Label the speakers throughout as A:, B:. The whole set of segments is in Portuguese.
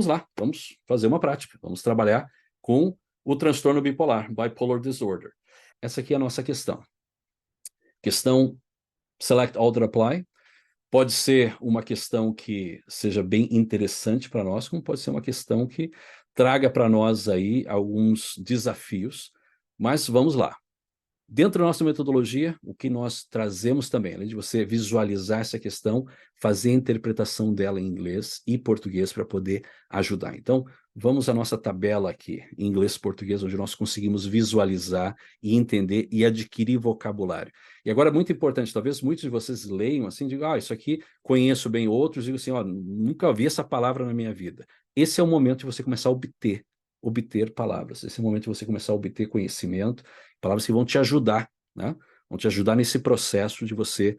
A: lá, vamos fazer uma prática, vamos trabalhar com o transtorno bipolar, bipolar disorder. Essa aqui é a nossa questão. Questão Select All That Apply. Pode ser uma questão que seja bem interessante para nós, como pode ser uma questão que traga para nós aí alguns desafios, mas vamos lá. Dentro da nossa metodologia, o que nós trazemos também, além de você visualizar essa questão, fazer a interpretação dela em inglês e português para poder ajudar. Então, vamos à nossa tabela aqui, em inglês e português, onde nós conseguimos visualizar e entender e adquirir vocabulário. E agora, muito importante, talvez muitos de vocês leiam assim, digam, isso aqui conheço bem, outros digam assim, nunca ouvi essa palavra na minha vida. Esse é o momento de você começar a obter palavras. Esse é o momento de você começar a obter conhecimento, palavras que vão te ajudar, né? Vão te ajudar nesse processo de você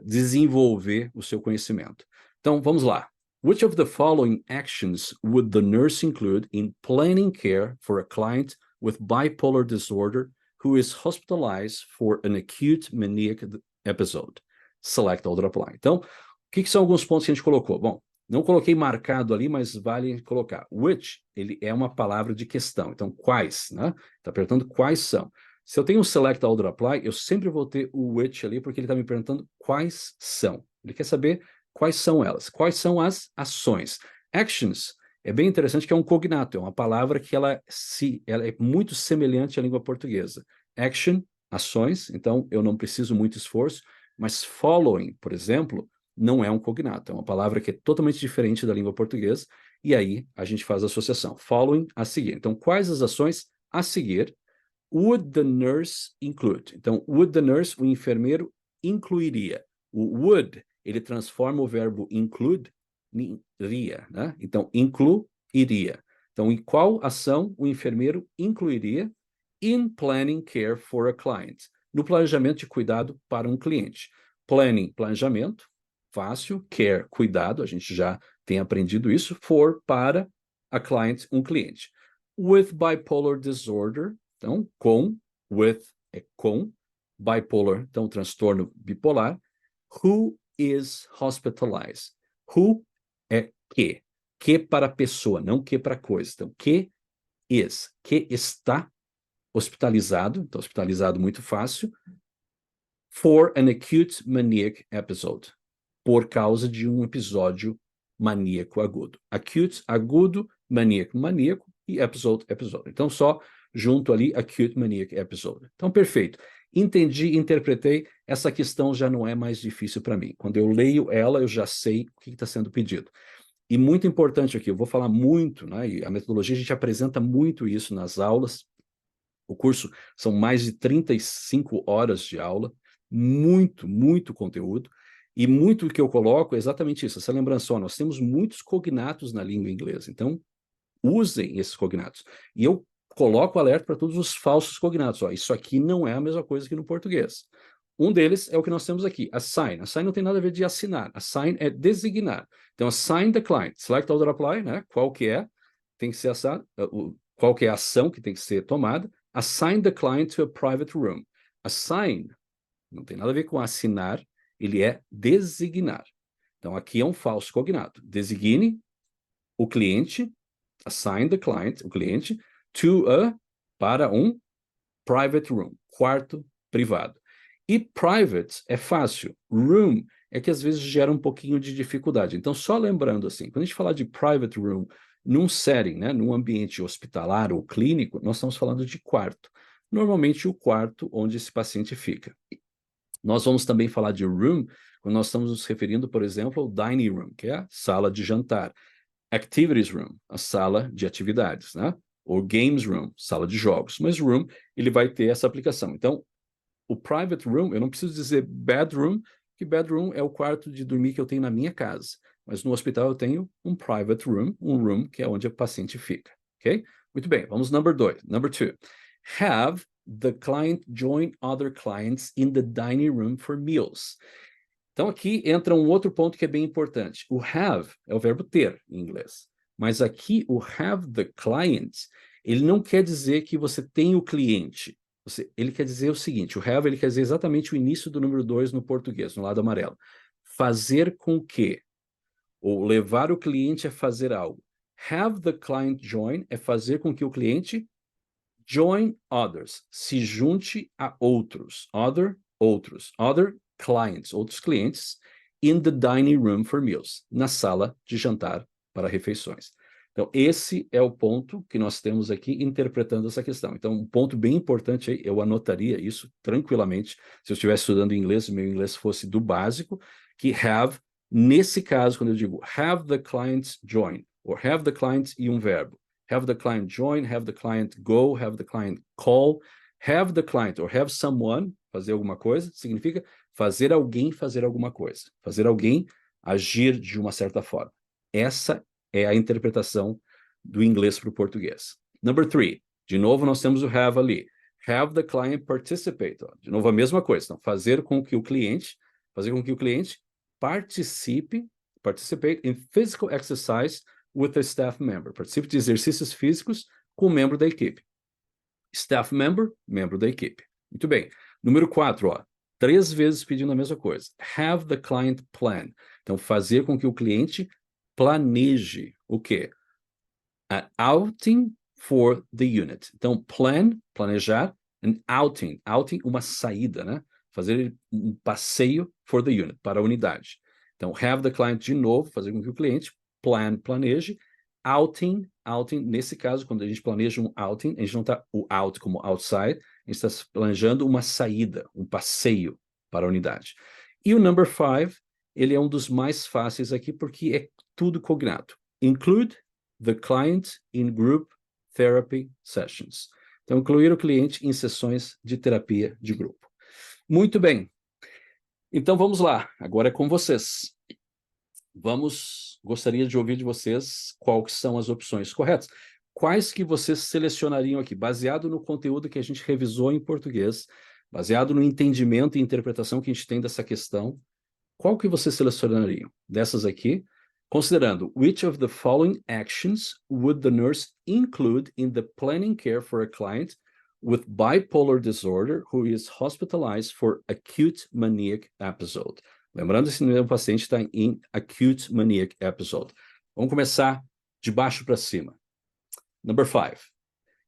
A: desenvolver o seu conhecimento. Então, vamos lá. Which of the following actions would the nurse include in planning care for a client with bipolar disorder who is hospitalized for an acute maniac episode? Select all that apply. Então, o que são alguns pontos que a gente colocou? Bom, não coloquei marcado ali, mas vale colocar. Which, ele é uma palavra de questão. Então, quais, né? Está perguntando quais são. Se eu tenho um select all that apply, eu sempre vou ter o which ali, porque ele está me perguntando quais são. Ele quer saber quais são elas. Quais são as ações. Actions é bem interessante, que é um cognato, é uma palavra que ela é muito semelhante à língua portuguesa. Action, ações, então eu não preciso muito esforço, mas following, por exemplo, não é um cognato, é uma palavra que é totalmente diferente da língua portuguesa, e aí a gente faz a associação. Following, a seguir. Então, quais as ações a seguir would the nurse include? Então, would the nurse, o enfermeiro, incluiria. O would, ele transforma o verbo include em iria, né? Então, incluiria. Então, em qual ação o enfermeiro incluiria in planning care for a client? No planejamento de cuidado para um cliente. Planning, planejamento, fácil. Care, cuidado, a gente já tem aprendido isso. For, para, a client, um cliente. With bipolar disorder, então, with é com, bipolar, então, transtorno bipolar. Who is hospitalized? Who é que para pessoa, não que para coisa. Então, que está hospitalizado, então hospitalizado muito fácil, for an acute maniac episode, por causa de um episódio maníaco agudo. Acute, agudo, maníaco, maníaco, e episode, episódio. Então, só junto ali, acute maniac episode. Então, perfeito. Entendi, interpretei, essa questão já não é mais difícil para mim. Quando eu leio ela, eu já sei o que está sendo pedido. E muito importante aqui, eu vou falar muito, né? E a metodologia, a gente apresenta muito isso nas aulas. O curso são mais de 35 horas de aula, muito conteúdo, e muito que eu coloco é exatamente isso, essa lembrança, nós temos muitos cognatos na língua inglesa, então usem esses cognatos. E eu coloco alerta para todos os falsos cognatos, isso aqui não é a mesma coisa que no português. Um deles é o que nós temos aqui, assign. Assign não tem nada a ver de assinar, assign é designar. Então, assign the client, select all that apply, né? Qual que é, tem que ser qual que é a ação que tem que ser tomada. Assign the client to a private room. Assign não tem nada a ver com assinar, ele é designar. Então, aqui é um falso cognato. Designe o cliente, assign the client, o cliente, para um private room, quarto privado. E private é fácil. Room é que às vezes gera um pouquinho de dificuldade. Então, só lembrando assim, quando a gente fala de private room, num setting, né, num ambiente hospitalar ou clínico, nós estamos falando de quarto. Normalmente o quarto onde esse paciente fica. Nós vamos também falar de room quando nós estamos nos referindo, por exemplo, ao dining room, que é a sala de jantar. Activities room, a sala de atividades, né? Ou games room, sala de jogos. Mas room, ele vai ter essa aplicação. Então, o private room, eu não preciso dizer bedroom, que bedroom é o quarto de dormir que eu tenho na minha casa. Mas no hospital eu tenho um private room, um room que é onde o paciente fica, ok? Muito bem, vamos number 2. Number 2. Have the client join other clients in the dining room for meals. Então, aqui entra um outro ponto que é bem importante. O have é o verbo ter, em inglês. Mas aqui, o have the client, ele não quer dizer que você tem o cliente. Ele quer dizer o seguinte, o have, ele quer dizer exatamente o início do número 2 no português, no lado amarelo. Fazer com que, ou levar o cliente a fazer algo. Have the client join é fazer com que o cliente join others, se junte a outros, other clients, outros clientes, in the dining room for meals, na sala de jantar para refeições. Então, esse é o ponto que nós temos aqui interpretando essa questão. Então, um ponto bem importante aí, eu anotaria isso tranquilamente, se eu estivesse estudando inglês, meu inglês fosse do básico, que have, nesse caso, quando eu digo have the client join, ou have the client e um verbo, have the client join, have the client go, have the client call, have the client or have someone fazer alguma coisa, significa fazer alguém fazer alguma coisa, fazer alguém agir de uma certa forma. Essa é a interpretação do inglês para o português. Number 3, de novo nós temos o have ali. Have the client participate. De novo a mesma coisa, então, fazer com que o cliente participate in physical exercise with a staff member. Participe de exercícios físicos com um membro da equipe. Staff member, membro da equipe. Muito bem. Número 4, 3 vezes pedindo a mesma coisa. Have the client plan. Então, fazer com que o cliente planeje o quê? An outing for the unit. Então, planejar, and outing, uma saída, né? Fazer um passeio for the unit, para a unidade. Então, have the client de novo, fazer com que o cliente planeje, outing, nesse caso, quando a gente planeja um outing, a gente não está o out como outside, a gente está planejando uma saída, um passeio para a unidade. E o number 5, ele é um dos mais fáceis aqui, porque é tudo cognado. Include the client in group therapy sessions. Então, incluir o cliente em sessões de terapia de grupo. Muito bem. Então, vamos lá. Agora é com vocês. Gostaria de ouvir de vocês quais são as opções corretas. Quais que vocês selecionariam aqui, baseado no conteúdo que a gente revisou em português, baseado no entendimento e interpretação que a gente tem dessa questão, qual que vocês selecionariam dessas aqui, considerando which of the following actions would the nurse include in the planning care for a client with bipolar disorder who is hospitalized for acute maniac episode? Lembrando, esse meu paciente está em acute maniac episode. Vamos começar de baixo para cima. Number 5.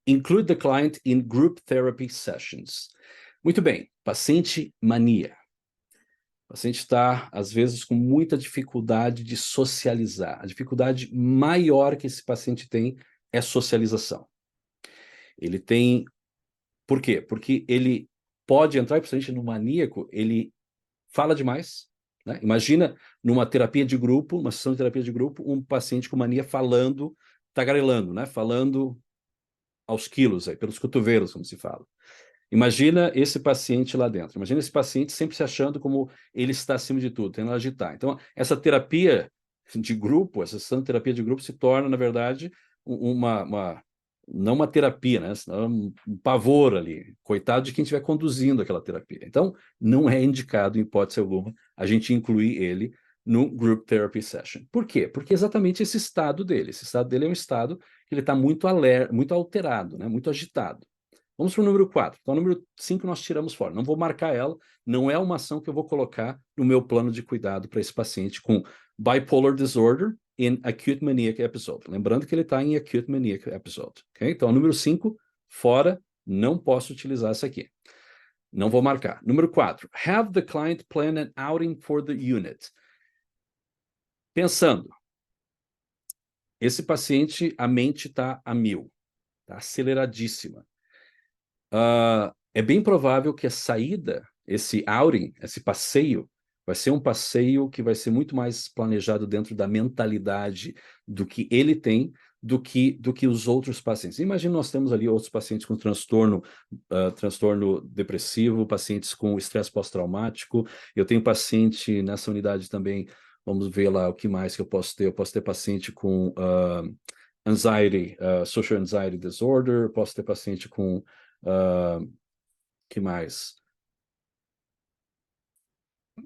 A: Include the client in group therapy sessions. Muito bem, paciente mania. O paciente está, às vezes, com muita dificuldade de socializar. A dificuldade maior que esse paciente tem é socialização. Ele tem... Por quê? Porque ele pode entrar, principalmente no maníaco, ele fala demais, né? Imagina numa terapia de grupo, uma sessão de terapia de grupo, um paciente com mania falando, tagarelando, né? Falando aos quilos, aí, pelos cotovelos, como se fala. Imagina esse paciente lá dentro. Imagina esse paciente sempre se achando como ele está acima de tudo, tendo a agitar. Então, essa terapia de grupo, essa sessão de terapia de grupo se torna, na verdade, não uma terapia, né? Um pavor ali. Coitado de quem estiver conduzindo aquela terapia. Então, não é indicado, em hipótese alguma, a gente incluir ele no Group Therapy Session. Por quê? Porque exatamente esse estado dele. Esse estado dele é um estado que ele está muito alterado, né? Muito agitado. Vamos para o número 4. Então, o número 5 nós tiramos fora. Não vou marcar ela, não é uma ação que eu vou colocar no meu plano de cuidado para esse paciente com bipolar disorder in acute maniac episode. Lembrando que ele está em acute maniac episode. Okay? Então, o número 5, fora, não posso utilizar essa aqui. Não vou marcar. Número 4. Have the client plan an outing for the unit. Pensando, esse paciente, a mente está a 1000, está aceleradíssima. É bem provável que a saída, esse outing, esse passeio, vai ser um passeio que vai ser muito mais planejado dentro da mentalidade do que ele tem, do que os outros pacientes. Imagina, nós temos ali outros pacientes com transtorno depressivo, pacientes com estresse pós-traumático. Eu tenho paciente nessa unidade também, vamos ver lá o que mais que eu posso ter. Eu posso ter paciente com anxiety, social anxiety disorder, posso ter paciente com... que mais?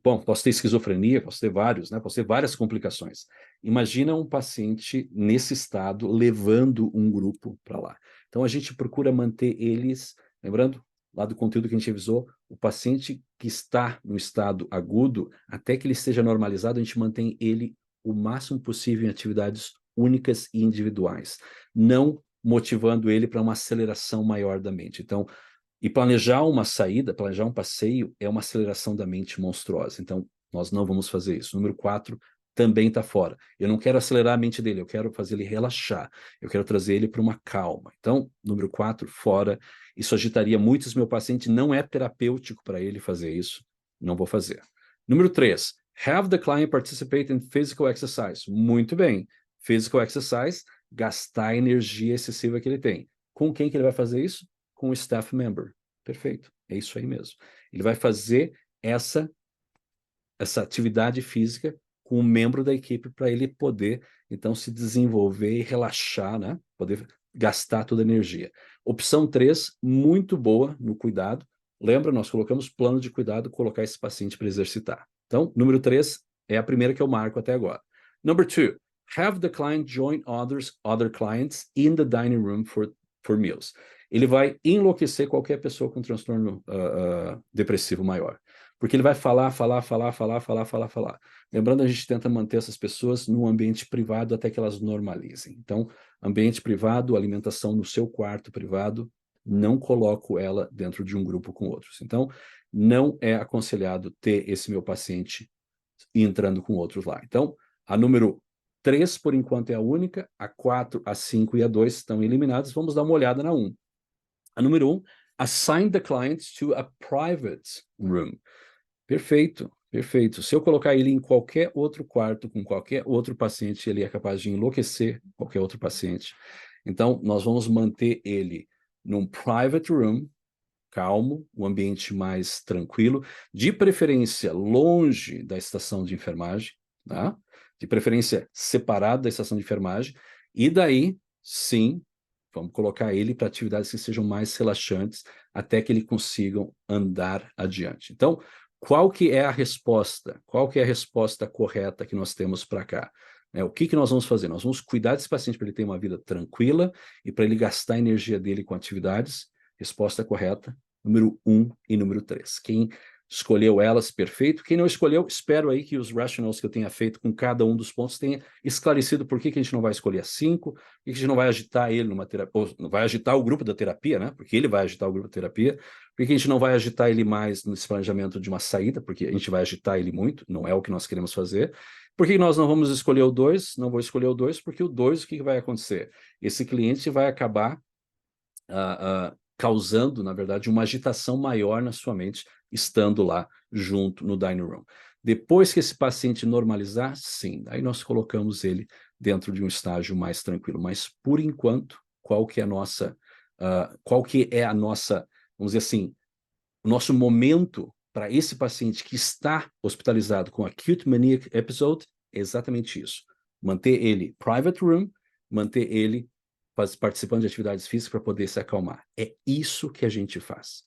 A: Bom, posso ter esquizofrenia, posso ter vários, né? Posso ter várias complicações. Imagina um paciente nesse estado levando um grupo para lá. Então, a gente procura manter eles, lembrando, lá do conteúdo que a gente revisou, o paciente que está no estado agudo, até que ele esteja normalizado, a gente mantém ele o máximo possível em atividades únicas e individuais, não motivando ele para uma aceleração maior da mente. Então, e planejar uma saída, planejar um passeio é uma aceleração da mente monstruosa. Então, nós não vamos fazer isso. Número 4 também está fora. Eu não quero acelerar a mente dele, eu quero fazer ele relaxar. Eu quero trazer ele para uma calma. Então, número 4, fora. Isso agitaria muito esse meu paciente. Não é terapêutico para ele fazer isso. Não vou fazer. Número 3, have the client participate in physical exercise. Muito bem. Physical exercise, gastar a energia excessiva que ele tem. Com quem que ele vai fazer isso? Com o staff member. Perfeito. É isso aí mesmo. Ele vai fazer essa atividade física com um membro da equipe para ele poder, então, se desenvolver e relaxar, né? Poder gastar toda a energia. Opção 3, muito boa no cuidado. Lembra, nós colocamos plano de cuidado, colocar esse paciente para exercitar. Então, número 3 é a primeira que eu marco até agora. Number 2, have the client join other clients in the dining room for meals. Ele vai enlouquecer qualquer pessoa com transtorno depressivo maior. Porque ele vai falar. Lembrando, a gente tenta manter essas pessoas num ambiente privado até que elas normalizem. Então, ambiente privado, alimentação no seu quarto privado, não coloco ela dentro de um grupo com outros. Então, não é aconselhado ter esse meu paciente entrando com outros lá. Então, a número 3, por enquanto, é a única, a 4, a 5 e a 2 estão eliminadas. Vamos dar uma olhada na 1. A número 1, assign the clients to a private room. Perfeito, perfeito. Se eu colocar ele em qualquer outro quarto, com qualquer outro paciente, ele é capaz de enlouquecer qualquer outro paciente. Então, nós vamos manter ele num private room, calmo, um ambiente mais tranquilo, de preferência longe da estação de enfermagem, tá? De preferência separado da estação de enfermagem, e daí, sim, vamos colocar ele para atividades que sejam mais relaxantes, até que ele consiga andar adiante. Então, qual que é a resposta? Qual que é a resposta correta que nós temos para cá? O que nós vamos fazer? Nós vamos cuidar desse paciente para ele ter uma vida tranquila e para ele gastar a energia dele com atividades. Resposta correta, número 1 e número 3. Quem escolheu elas, perfeito. Quem não escolheu, espero aí que os rationals que eu tenha feito com cada um dos pontos tenha esclarecido por que a gente não vai escolher a 5, por que a gente não vai agitar ele numa terapia, ou não vai agitar o grupo da terapia, né? Porque ele vai agitar o grupo da terapia. Por que a gente não vai agitar ele mais nesse planejamento de uma saída? Porque a gente vai agitar ele muito, não é o que nós queremos fazer. Por que nós não vamos escolher o 2? Não vou escolher o 2, porque o 2, o que vai acontecer? Esse cliente vai acabar causando, na verdade, uma agitação maior na sua mente, estando lá junto no dining room. Depois que esse paciente normalizar, sim, aí nós colocamos ele dentro de um estágio mais tranquilo. Mas, por enquanto, qual que é a nossa, vamos dizer assim, o nosso momento para esse paciente que está hospitalizado com acute maniac episode? É exatamente isso. Manter ele private room, manter ele participando de atividades físicas para poder se acalmar. É isso que a gente faz.